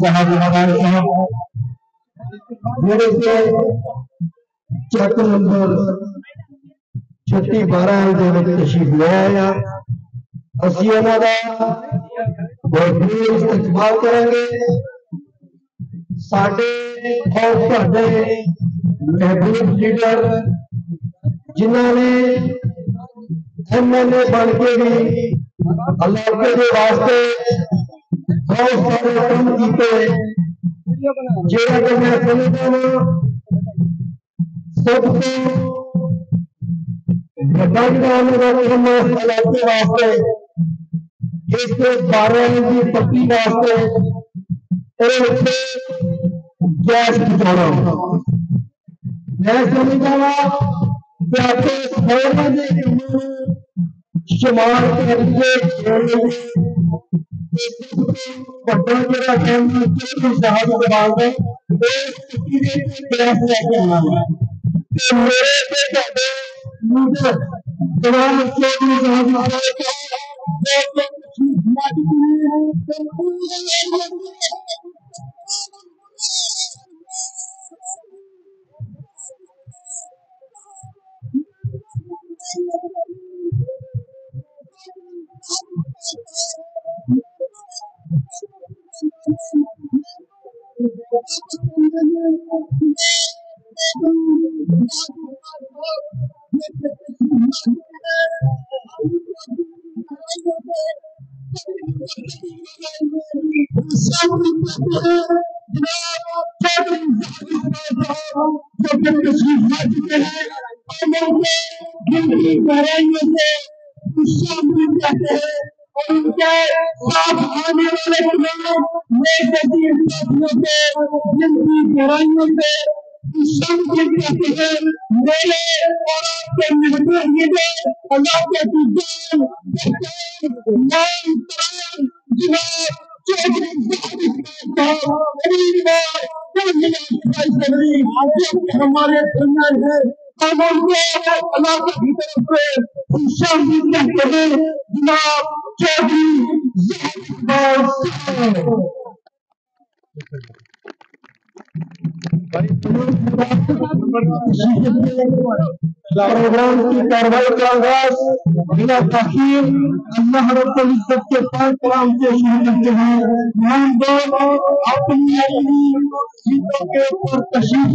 साहब मेरे से चक नंबर 3612 तशरीफ ले आया। असी उन्होंने भरपूर इस्तेमाल करेंगे। साडे और तुहाडे महबूब लीडर जिन्होंने MLA बन के भी इलाके के वास्ते बहुत सारे काम किए। जेड़ा कि मैं समझदा हां सब तो वड्डा काम इलाके वास्ते इसके 12 की पट्टी वास्ते गैस पहुंचाना। मैं समझदा हां कि आपके सारे के शुमार करके वड्डा जरा काम साहब दबाव में गैस लेके आना है। मेरे जवान उनके साथ आने वाले चुनाव में मेरे और आपके अल्लाह के हमारे जनरल है अल्लाह के भीतर जनाब चौधरी प्रोग्राम की कार्रवाई का आगाज बिना ताखीर अल्लाह रब्बुल इज्जत के पाक कलाम से शुरू करते हैं। हम लोग अपनी सीटों के ऊपर तशरीफ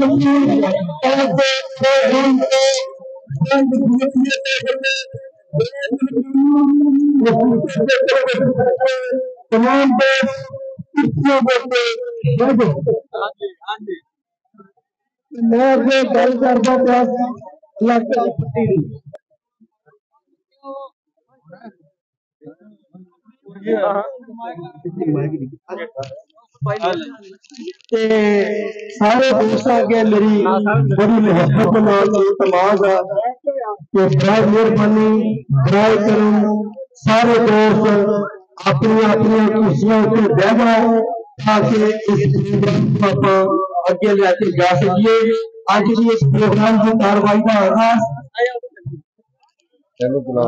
तमाम मैं गल करता सारे दोस्तों के मेरी बड़ी मोहब्बत तमाज है कि बहुत मेहरबानी बराए करम सारे दोस्त अपनी अपनी कुर्सियों को बह जाओ ताकि इस प्रोग्राम को आप आगे लेके जा सकिए। आज की इस प्रोग्राम की कार्रवाई का आगाज बिना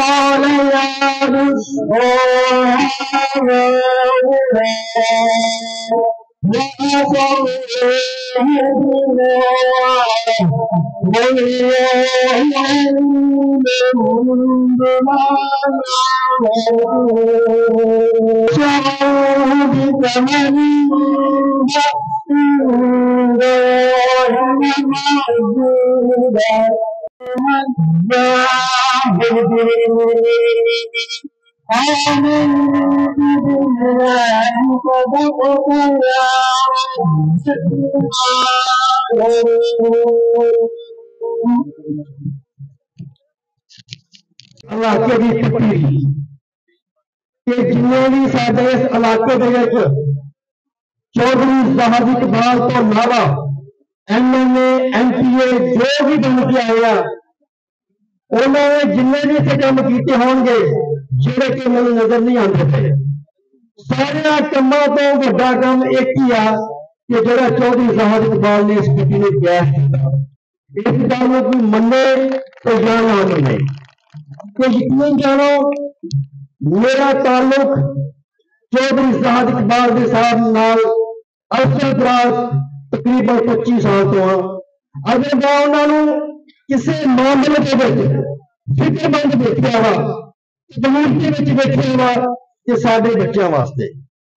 قال يا بشرى इलाके की तकरीर कि जिन्हें भी साडे इस इलाके के चौधरी साहब इकबाल तो अलावा MLA MPA जो भी बन के आए उन्होंने जिन्हें भी इतने काम किए होंगे जोड़े कि मैंने नजर नहीं आते थे सारे कामों तो बड़ा काम एक ही आ कि जो चौधरी साहब इकबाल ने इस मिट्टी ने किया इस गल को कोई मने तो या ना मने तो यकीन जानो मेरा ताल्लुक चौधरी साहब इकबाल के साहब नाल अरसा दराज तकरीबन 25 साल तो अगर मैं उन्होंने किसी मामले के फिक्रमंद देखा वा कम्यूनिटी देखा वा कि साडे बच्चों वास्ते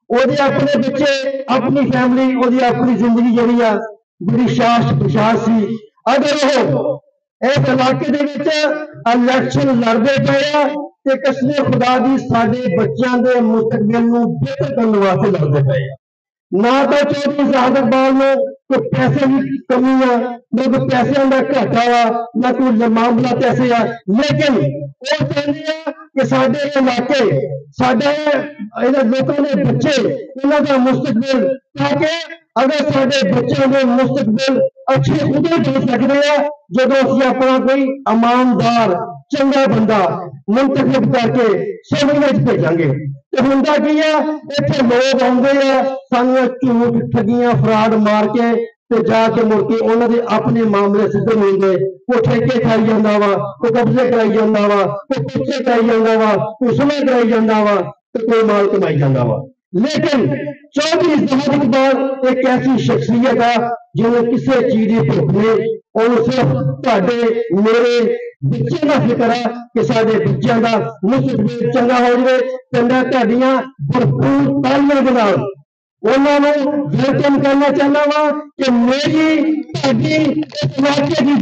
ओदे अपने बच्चे अपनी फैमिली ओदी अपनी जिंदगी जी बड़ी शास प्रशास सी अगर वो इस इलाके इलेक्शन लड़ते पे ते कसमे खुदा दी साडे बच्चों के मुस्तकबिल नूं बेहतर करने वास्ते लड़ते पे ना तो चौधरी साहब इकबाल में कोई पैसे की कमी है ना कोई पैसे का घाटा वा ना कोई मामला पैसे है लेकिन वो कहते हैं कि साडे इलाके साडे लोगों के बच्चे इन्हों का मुस्तकबिल ताकि अगर साडे बच्चों के मुस्तकबिल अच्छे उदो हो सकते हैं जो असं अपना कोई ईमानदार चंगा बंदा मुंतखब करके सभा भेजांगे होंदा की है इतने लोग आते हैं सानू झूठ ठगियां फ्रॉड मार के जाके मुड़ के उन्होंने अपने मामले सिद्ध नहीं गए कोई ठेके खाई जाता वा कोई कब्जे कराई जाता वा कोई पिछे कराई जाता वा कोई सुलह कराई जाता वा तो कोई माल कमाई जाता वा लेकिन चौधरी साहब इकबाल एक ऐसी शख्सियत है जिन्हें किसी चीज की भुख नहीं और सिर्फ तुहाडे मेरे बच्चे का फिक्र है कि साडे बच्चों का मुस्तकबिल चंगा हो जाए तो मैं तुहाडियां भरपूर तालियां के नाल उन्होंने वेलकम करना चाहना वा कि मेरी तुहाडी इस इलाके की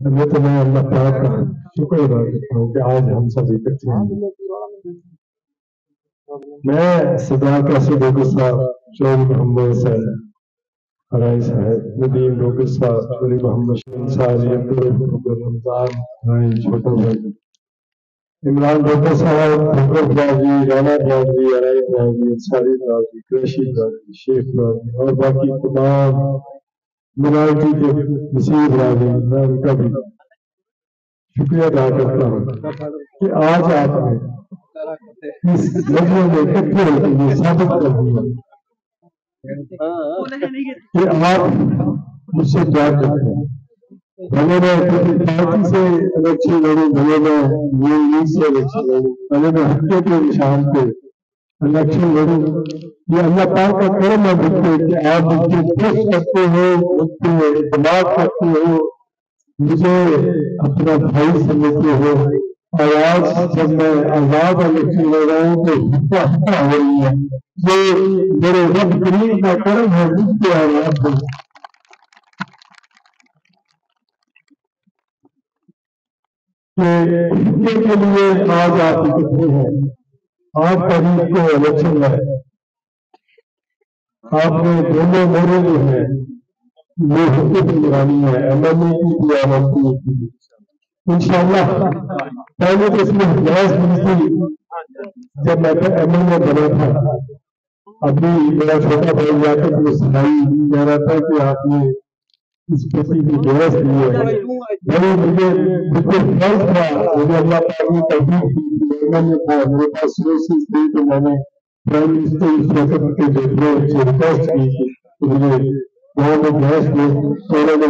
मैं तो मैं अल्लाह पाक का शुक्र अदा करता हूँ कि आज हम सब इकट्ठे हैं। मैं सरदार कासिम डोगर साहब चौधरी मोहम्मद साहब हराई साहब नदीम डोगर साहब चौधरी मोहम्मद अंसारी रमजान राय छोटा भाई इमरान डोगर साहब डोगर बाजी राना बाजी हराई बाजी अंसारी बाजी क्रैशी बाजी शेख बाजी और बाकी तमाम मिनारिटी के नसीब राजी मैं उनका भी शुक्रिया अदा करता हूँ कि आज आपने इस लफ्जों में इकट्ठे होकर ये साबित कर दिया कि आप मुझसे प्यार करते हैं। भले मैं किसी पार्टी से इलेक्शन लड़ूं भले मैं लीग से इलेक्शन लड़ूं भले मैं हत्या के निशान पे इलेक्शन लड़ूं, ये अल्लाह पाक का करम है मुझ पे कि आप मुझे खुश करते हो, मुझ पे इतमाद करते हो, मुझे अपना भाई समझते हो। और आज जब मैं आजाद इलेक्शन लड़ रहा हूँ तो हिस्सा हो रही है, ये मेरे रब करीम का करम है मुझ पे आजाद हो। के लिए आज आप इकट्ठे हैं, 8 तारीख को इलेक्शन है, आपने दोनों मोरे जो है ये हुकूमत लगानी है, एमएलए की भी और एमपी की। इंशाअल्लाह पहले तो इसमें गैस मिली थी जब मैं एमएलए बना था। अभी मेरा छोटा भाई जाकर मुझे सुनाई कह रहा था कि आपने इस पति की गैस दी है, भाई मुझे बिल्कुल फर्ज था, मुझे अल्लाह पाक ने तौफीक दी, एमएलए था, मेरे पास सोर्सेस थे, तो मैंने प्राइम मिनिस्टर इस वक्त के जो से रिक्वेस्ट की कि मुझे गाँव में गैस दे, तो उन्होंने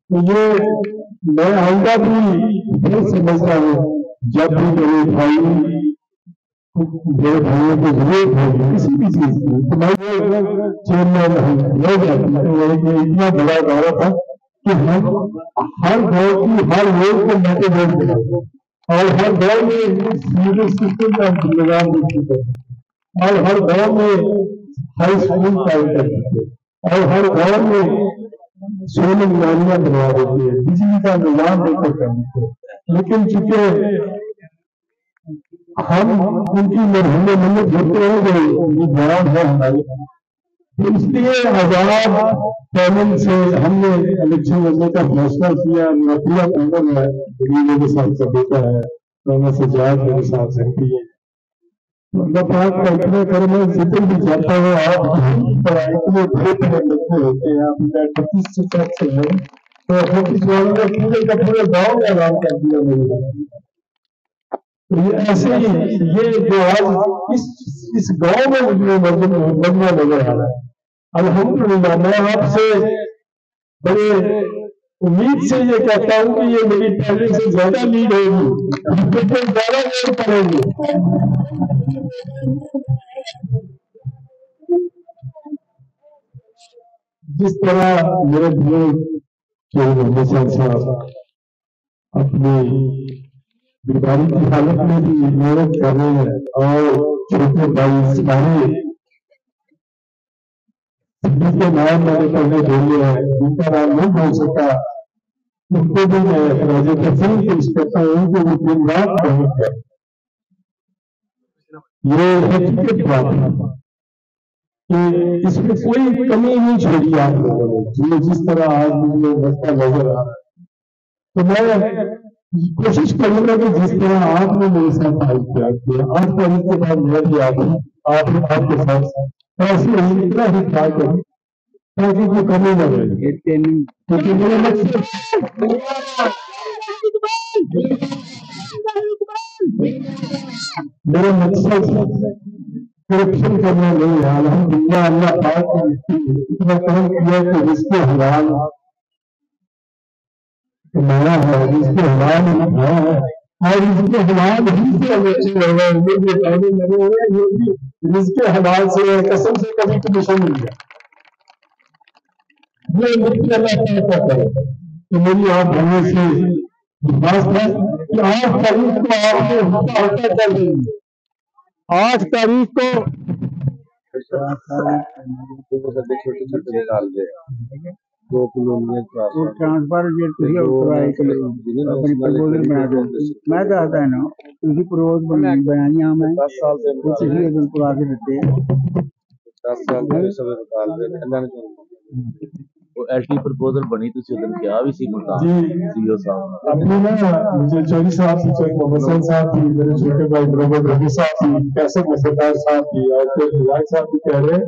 तो ये मैं आइंदा भी फिर समझता हूँ, जब भी मेरे भाइयों को जरूरत होगी किसी भी चीज की, तो मैं चेयरमैन हो जाती है। इतना बड़ा दावा था कि हम हर गाँव की हर रोड को मैं वोट दिया और हर गाँव में सीवरेज सिस्टम का इंतजाम देखते थे और हर गाँव में हाई स्कूल कायम करते थे और हर गाँव में सोलर नालियां बनवा देते हैं, बिजली का निजाम देकर करते हैं। लेकिन चूंकि हम उनकी मरहूम मन्नत होते हैं जो निगरान है हमारे, तो इसलिए आजाद पैनल से हमने इलेक्शन लड़ने का फैसला किया। नौकरिया पैनल है, गरीबों के साथ का बेटा है, दोनों से जात मेरे साथ रहती है। अल्लाह पाक का इतना कर्म है, जितने भी जाता है आप इतने बड़े बच्चे होते हैं, आप 25 से से हैं, तो पूरे का पूरे गाँव में आराम कर दिया मेरे। तो ये ऐसे ही ये जो आज इस गाँव में मुझे बनना नजर आ रहा है, अल्हम्दुलिल्लाह। मैं आपसे बड़े उम्मीद से ये कहता हूँ कि ये मेरी पहले से ज्यादा लीड होगी, बिल्कुल ज्यादा वोट पड़ेगी। जिस तरह मेरे भाई साहब अपनी बीमारी की हालत में भी मेहनत कर रहे हैं और छोटे भाई सिपाही जिनके नाम मैंने पहले बोले हैं, जिनका नाम नहीं बोल सकता, उनको भी मैं राजे तफसील पेश करता हूँ कि वो दिन रात बहुत है। ये हकीकत बात है कि इसमें कोई कमी नहीं छोड़ी आप लोगों ने, जो जिस तरह आज मुझे बचता नजर आ रहा है। तो मैं कोशिश करूंगा कि जिस तरह आपने मेरे साथ आज किया 8 तारीख के बाद मैं भी आपके साथ ऐसे ही इतना ही ट्राई करूँ ताकि कोई कमी न रहे। क्योंकि मेरा मकसद करप्शन करना नहीं है। अल्हम्दुलिल्लाह अल्लाह पाक ने इतना काम किया कि जिसके हलाल कमाया है, जिसके हलाल खाया है और जिसके हलाल ही से जिसके हलाल से कसम से कभी कमीशन मिल गया, ये मुझे अल्लाह पाक का है। तो मेरी आप भाइयों से दरख्वास्त है कि 8 तारीख को आपने हुक्का कर देंगे। 8 तारीख को छोटे छोटे निकाल दे 2 किलोमीटर ट्रांसफर जे ਤੁਸੀਂ ਉਤਰਾਏ ਕਿ ਆਪਣੀ ਪ੍ਰਪੋਜ਼ਲ ਬਣਾ ਦਿਓ। ਮੈਂ ਦੱਸਦਾ ਨਾ ਤੁਸੀਂ ਪ੍ਰੋਜ਼ ਬਣਾਈਆਂ ਮੈਂ 10 साल से ਕੁਝ ਹੀ ਬਿਲਕੁਲ ਆ ਕੇ ਦਿੱਤੇ 10 साल से सब निकाल दे अल्लाह ने वो एलटी प्रपोजल बनी तुसी उधर क्या भी सी मुल्तान सीईओ साहब अपनी ना मुझे चौधरी साहब से चौधरी मोहम्मद साहब थी, मेरे छोटे भाई मोहम्मद रफी साहब थी, कैसर मसरदार साहब थी और फिर रिजाक साहब भी कह रहे हैं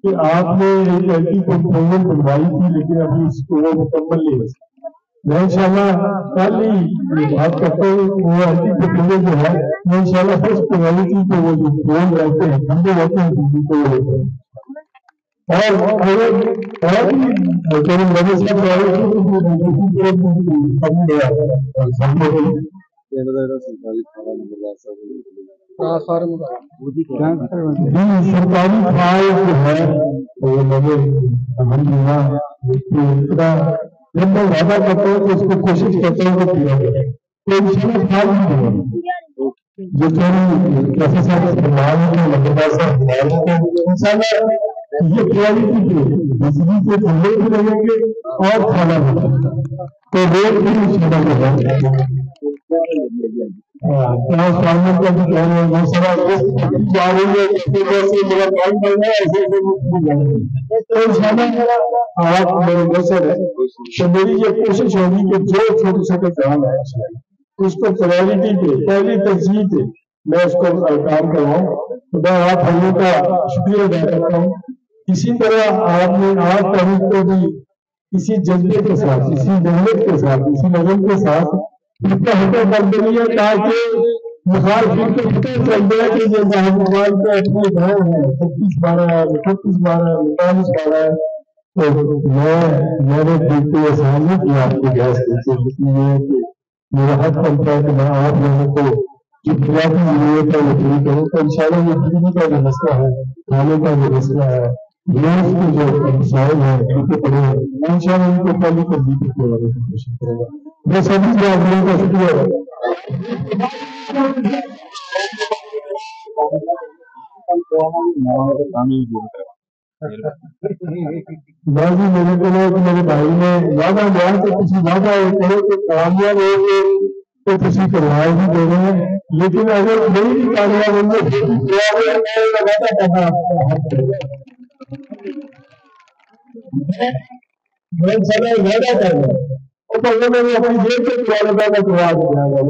कि आपने एक एलटी प्रपोजल बनवाई थी लेकिन अभी इसको वो मुकम्मल नहीं हो सका। मैं इंशाल्लाह कल ही बात करते हैं, वो एलटी प्रपोजल जो है मैं इंशाल्लाह फर्स्ट क्वालिटी को वो जो फोन रहते हैं ठंडे रहते हैं उनको होते हैं और भी ਪਿੰਡ ਦਾ ਜਿਹੜਾ ਸਰਕਾਰੀ ਥਾਣਾ ਨੰਬਰਦਾਰ ਸਾਹਿਬ जी सरकारी फाइल जो है वो लगे अल्हम्दुलिल्लाह इसको इतना जब मैं वादा करता हूँ तो उसको कोशिश करता हूँ कि पूरा करें तो इंशाल्लाह फाइल नहीं होगा जो थोड़ी कैसे सारे प्रभाव है नंबरदार साहब इंशाल्लाह ये क्वालिटी के बिजली के खंभे भी रहेंगे और खाना भी तो रेट भी इंशाल्लाह होगा सामने का भी कह रहे हैं बहुत सारा जा रही है जैसे मेरा काम कर रहा है ऐसे ऐसे तो इंशाल्लाह आप मेरे बसर है तो मेरी ये कोशिश होगी कि जो छोटे छोटे काम है उसको प्रायोरिटी पे पहली तरजीह पे मैं उसको काम करवाऊँ तो मैं आप भाइयों का शुक्रिया अदा करता हूँ। इसी तरह आपने आज तारीख को भी इसी जज्बे के साथ इसी मेहनत के साथ इसी लगन के साथ इतना हटा कर दिया ताकि मुखालफिन को पता चल जाए कि ये मोबाइल पे अपने गाँव है 36-12 है 38-12 45-12 है तो मैंने बिल्कुल आसान नहीं किया आपकी गैस इसलिए कि मेरा हक बनता है कि मैं आप लोगों को जो बुनियादी जरूरत है वो पूरी करूँ तो इंशाल्लाह ये बिजली का जो मसला है खाने का जो मसला है गैस के जो मसाइल है उनके पड़े हैं इंशाल्लाह इनको पहले तरजीह पे पूरा करने की कोशिश करूँगा। मैं सभी लोगों का शुक्रिया बाजी मेरे को मेरे भाई ने वादा लिया तो किसी वादा करो तो कामयाब होंगे तो किसी करवाए भी दे रहे हैं लेकिन अगर नहीं भी कामयाब होंगे वादा करना मैं समय वादा कर रहा हूँ और पहले मैंने अपनी जेब से वादा का करवा दिया